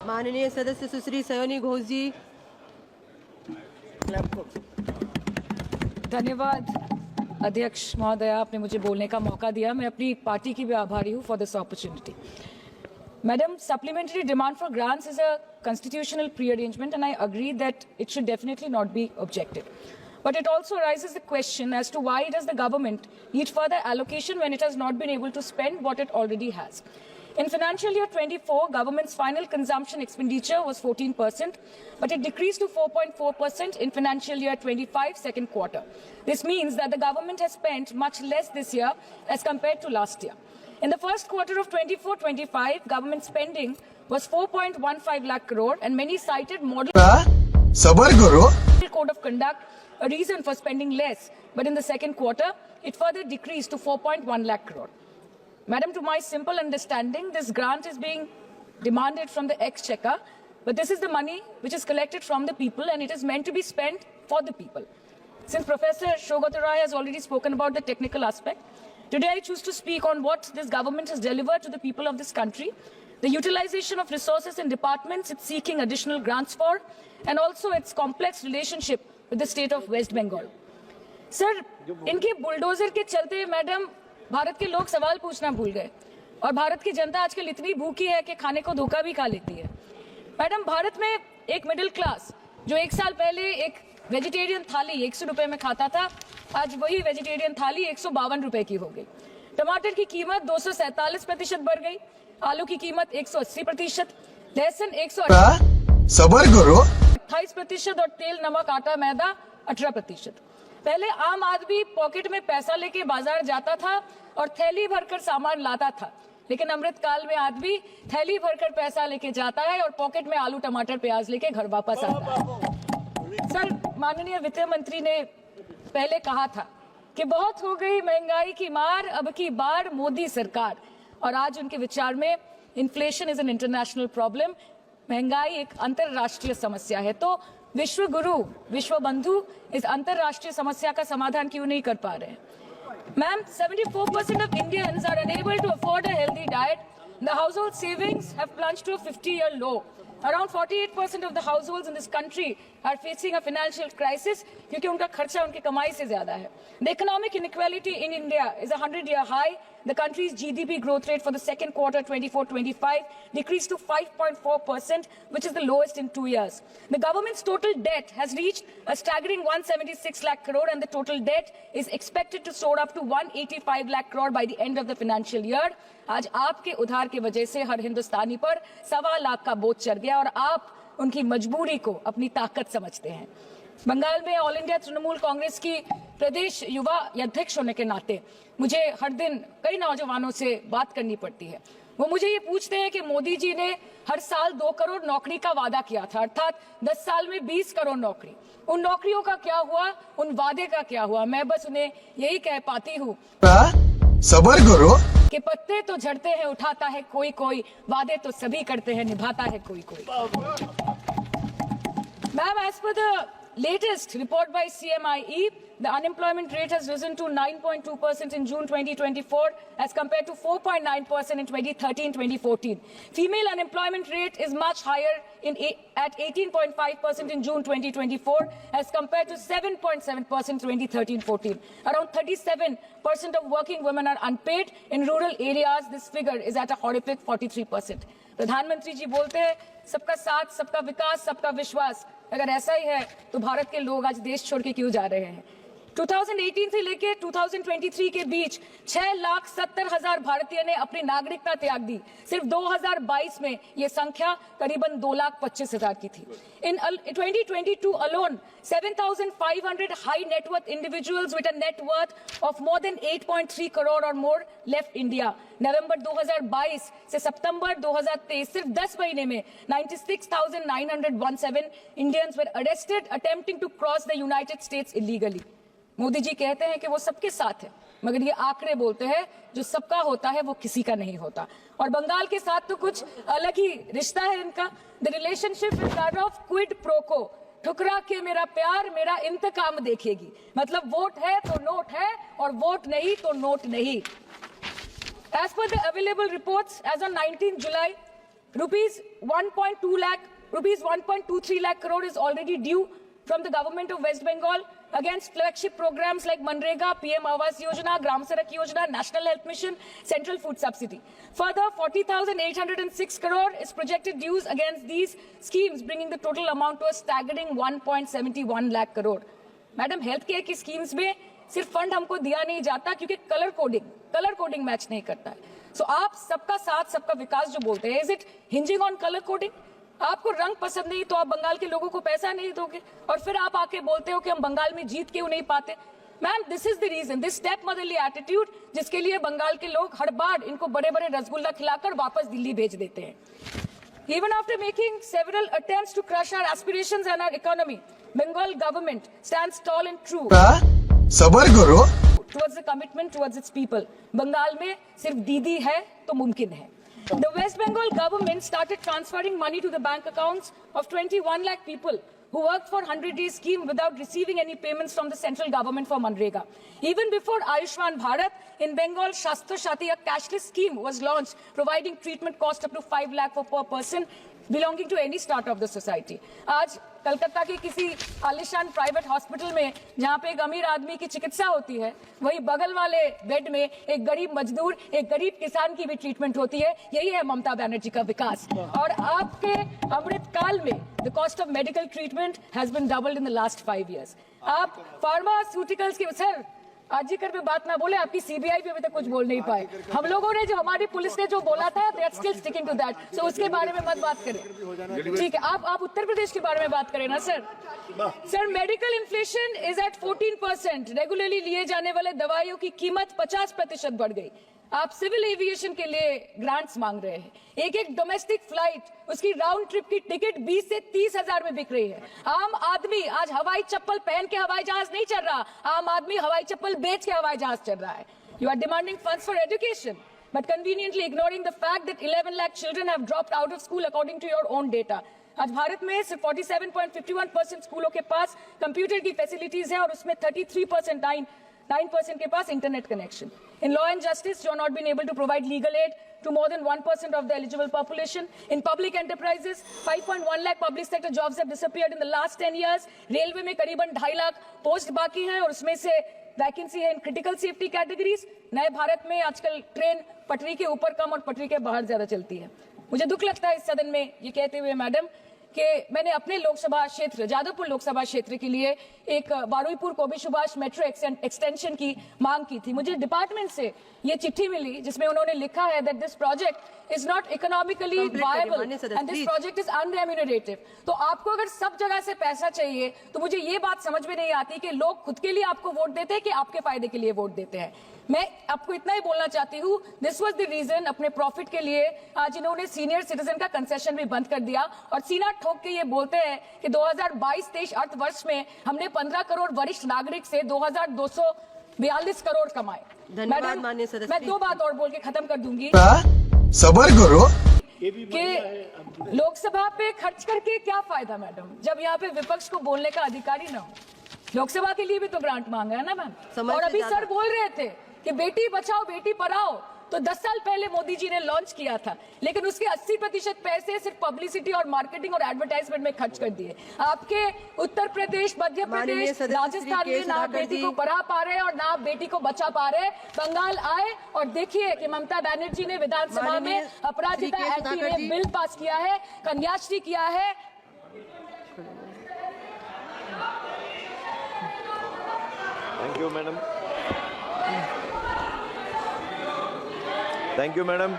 माननीय सदस्य सुश्री सयोनी घोष जी। धन्यवाद अध्यक्ष महोदया, आपने मुझे बोलने का मौका दिया। मैं अपनी पार्टी की भी आभारी हूँ for this opportunity. Madam, supplementary demand for grants is a constitutional pre-arrangement, and I agree that it should definitely not be objected. But it also raises the question as to why does the government need further allocation when it has not been able to spend what it already has. In financial year 24, government's final consumption expenditure was 14%, but it decreased to 4.4% in financial year 25 second quarter. This means that the government has spent much less this year as compared to last year. In the first quarter of 24-25, government spending was 4.15 lakh crore, and many cited model code of conduct a reason for spending less. But in the second quarter, it further decreased to 4.1 lakh crore. Madam, to my simple understanding, this grant is being demanded from the exchequer, but this is the money which is collected from the people, and it is meant to be spent for the people. Since Professor Shogata Rai has already spoken about the technical aspect, today I choose to speak on what this government has delivered to the people of this country, the utilization of resources and departments it's seeking additional grants for, and also its complex relationship with the state of West Bengal. Sir, इनके bulldozer के चलते madam Bharat के लोग सवाल पूछना भूल गए, और भारत की जनता आजकल इतनी भूखी है कि खाने को धोखा भी खा लेती है। मैडम, भारत में एक मिडिल क्लास जो एक साल पहले एक वेजिटेरियन थाली 100 रुपए में खाता था, आज वही वेजिटेरियन थाली 152 रुपए की हो गई। टमाटर की कीमत 247% बढ़ गई, आलू की कीमत 180%, लहसुन 128% और तेल नमक आटा मैदा 18%। पहले आम आदमी पॉकेट में पैसा लेके बाजार जाता था और थैली भरकर सामान लाता था, लेकिन अमृतकाल में आदमी थैली भरकर पैसा लेके जाता है और पॉकेट में आलू टमाटर प्याज लेके घर वापस आता है। सर, माननीय वित्त मंत्री ने पहले कहा था कि बहुत हो गई महंगाई की मार, अब की बार मोदी सरकार, और आज उनके विचार में inflation is an international problem, महंगाई एक अंतरराष्ट्रीय समस्या है। तो विश्व गुरु विश्व बंधु इस अंतरराष्ट्रीय समस्या का समाधान क्यों नहीं कर पा रहे हैं? Ma'am, 74% of Indians are unable to afford a healthy diet. The household savings have plunged to a 50-year low. Around 48% of the households in this country are facing a financial crisis क्योंकि उनका खर्चा उनकी कमाई से ज्यादा है. The economic inequality in India is a 100-year high. The country's GDP growth rate for the second quarter 24-25 decreased to 5.4%, which is the lowest in 2 years. The government's total debt has reached a staggering 176 lakh crore, and the total debt is expected to soar up to 185 lakh crore by the end of the financial year. आज आपके उधार की वजह से हर हिंदुस्तानी पर 1.25 लाख का बोझ चढ़ गया, और आप उनकी मजबूरी को अपनी ताकत समझते हैं। बंगाल में ऑल इंडिया तृणमूल कांग्रेस की प्रदेश युवा अध्यक्ष होने के नाते मुझे हर दिन कई नौजवानों से बात करनी पड़ती है। वो मुझे ये पूछते हैं कि मोदी जी ने हर साल 2 करोड़ नौकरी का वादा किया था, अर्थात 10 साल में 20 करोड़ नौकरी। उन नौकरियों का क्या हुआ, उन वादे का क्या हुआ? मैं बस उन्हें यही कह पाती हूँ, सबर करो, कि पत्ते तो झड़ते हैं उठाता है कोई कोई, वादे तो सभी करते हैं निभाता है कोई कोई। Ma'am, as per the latest report by CMIE, the unemployment rate has risen to 9.2% in June 2024 as compared to 4.9% in 2013-2014. Female unemployment rate is much higher at 18.5% in June 2024 as compared to 7.7% 2013-14. Around 37% of working women are unpaid. In rural areas, this figure is at a horrific 43%. प्रधानमंत्री जी बोलते हैं सबका साथ, सबका विकास, सबका विश्वास। अगर ऐसा ही है तो भारत के लोग आज देश छोड़ के क्यों जा रहे हैं? 2018 से लेकर 2023 के बीच 6,70,000 भारतीय ने अपनी नागरिकता त्याग दी। सिर्फ 2022 में ये संख्या करीबन 2,25,000 की थी। In 2022 alone, 7,500 high net worth individuals with a net worth of more than 8.3 crore or more left India. नवंबर 2022 से सितंबर 2023 सिर्फ 10 महीने में 96,917 Indians were arrested attempting to cross the United States illegally. Modi ji कहते हैं कि वो सबके साथ है, मगर ये आंकड़े बोलते हैं जो सबका होता है वो किसी का नहीं होता। और बंगाल के साथ तो कुछ अलग ही रिश्ता है इनका। The relationship is that of quid pro को, ठुकरा के मेरा प्यार मेरा इंतकाम देखेगी। मतलब वोट है तो नोट है, और वोट नहीं तो नोट नहीं। As per the available reports, as on 19 July rupees 1.23 lakh crore is already due from the government of West Bengal against flagship programs like Manrega, PM Awas Yojana, Gram Sadak Yojana, National Health Mission, Central Food Subsidy. Further, 40,806 crore is projected dues against these schemes, bringing the total amount to a staggering 1.71 lakh crore. Madam, health care की schemes में सिर्फ fund हमको दिया नहीं जाता क्योंकि colour coding match नहीं करता है. सो आप सबका साथ सबका विकास जो बोलते हैं, is it hinging on colour coding? आपको रंग पसंद नहीं तो आप बंगाल के लोगों को पैसा नहीं दोगे और फिर आप आके बोलते हो कि हम बंगाल में जीत क्यों नहीं पाते. Ma'am, this is the reason, this step motherly attitude, जिसके लिए बंगाल के लोग हर बार इनको बड़े बड़े रसगुल्ला खिलाकर वापस दिल्ली भेज देते हैं. Even after making several attempts to crush our aspirations and our economy, Bengal government stands tall and true सबर करो towards the commitment towards its people. Bengal में सिर्फ दीदी है तो मुमकिन है. The West Bengal government started transferring money to the bank accounts of 21 lakh people who worked for 100-day scheme without receiving any payments from the central government for Manrega. Even before Ayushman Bharat, in Bengal, Shastra Shati, a cashless scheme was launched, providing treatment cost up to 5 lakh for per person belonging to any strata of the society. आज कलकत्ता के किसी आलिशान private hospital में जहाँ पे एक अमीर आदमी की चिकित्सा होती है, वही बगल वाले बेड में एक गरीब मजदूर, एक गरीब किसान की भी ट्रीटमेंट होती है. यही है ममता बनर्जी का विकास. और आपके अमृत काल में the cost of medical treatment has been doubled in the last 5 years. आप फार्मास्यूटिकल्स की सर आजीकर पे बात ना बोले, आपकी सीबीआई पे अभी तक कुछ बोल नहीं पाए. हम लोगों ने जो हमारी पुलिस ने जो बोला था, they are still sticking to that. So उसके बारे में मत बात करें, ठीक है? आप उत्तर प्रदेश के बारे में बात करें ना sir. Sir, medical inflation is at 14%. Regularly लिए जाने वाले दवाइयों की कीमत 50% बढ़ गई. आप सिविल एविएशन के लिए ग्रांट्स मांग रहे हैं. एक डोमेस्टिक फ्लाइट, उसकी राउंड ट्रिप की टिकट 20 से 30 हजार में बिक रही है. आम आदमी आज हवाई चप्पल पहन के हवाई जहाज नहीं चल रहा, आम आदमी हवाई चप्पल बेच के हवाई जहाज चल रहा है. You are demanding funds for education but conveniently ignoring the fact that 11 lakh children have dropped out of school according to your own data. आज भारत में सिर्फ 47.51% स्कूलों के पास कंप्यूटर की फैसिलिटीज है और उसमें 33% के पास internet connection. In law and justice, you are not been able to provide legal aid to more than 1% of the eligible population. In public enterprises, 5.1 lakh public sector jobs have disappeared in the last 10 years. Railway में करीबन 2.5 lakh post बाकी हैं और उसमें से vacancy है in critical safety categories. नए भारत में आजकल ट्रेन पटरी के ऊपर कम और पटरी के बाहर ज्यादा चलती है. मुझे दुख लगता है इस सदन में ये कहते हुए मैडम कि मैंने अपने लोकसभा क्षेत्र जादवपुर लोकसभा क्षेत्र के लिए एक बारुईपुर कोबी सुभाष मेट्रो एक्सटेंशन की मांग की थी. मुझे डिपार्टमेंट से ये चिट्ठी मिली जिसमें उन्होंने लिखा है that this project is not economically viable and this project is unremunerative. तो आपको अगर सब जगह से पैसा चाहिए तो मुझे ये बात समझ में नहीं आती कि लोग खुद के लिए आपको वोट देते हैं कि आपके फायदे के लिए वोट देते हैं. मैं आपको इतना ही बोलना चाहती हूँ, दिस वाज द रीजन अपने प्रॉफिट के लिए आज इन्होंने सीनियर सिटीजन का कंसेशन भी बंद कर दिया और सीना ठोक के ये बोलते हैं कि 2022-23 अर्थ वर्ष में हमने 15 करोड़ वरिष्ठ नागरिक से 2,242 करोड़ कमाए. धन्यवाद माननीय सदस्य. मैं 2 बात और बोल के खत्म कर दूंगी. सबर करो कि लोकसभा पे खर्च करके क्या फायदा मैडम, जब यहाँ पे विपक्ष को बोलने का अधिकार ही ना हो. लोकसभा के लिए भी तो ग्रांट मांगा है ना मैम. और अभी सर बोल रहे थे कि बेटी बचाओ बेटी पढ़ाओ तो 10 साल पहले मोदी जी ने लॉन्च किया था, लेकिन उसके 80% पैसे सिर्फ पब्लिसिटी और मार्केटिंग और एडवर्टाइजमेंट में खर्च कर दिए. आपके उत्तर प्रदेश, मध्य प्रदेश, राजस्थान में ना बेटी को पढ़ा पा रहे और ना बेटी को बचा पा रहे. बंगाल आए और देखिए कि ममता बनर्जी ने विधानसभा में अपराजिता एक्ट में बिल पास किया है, कन्याश्री किया है. Thank you, madam. Thank you, madam.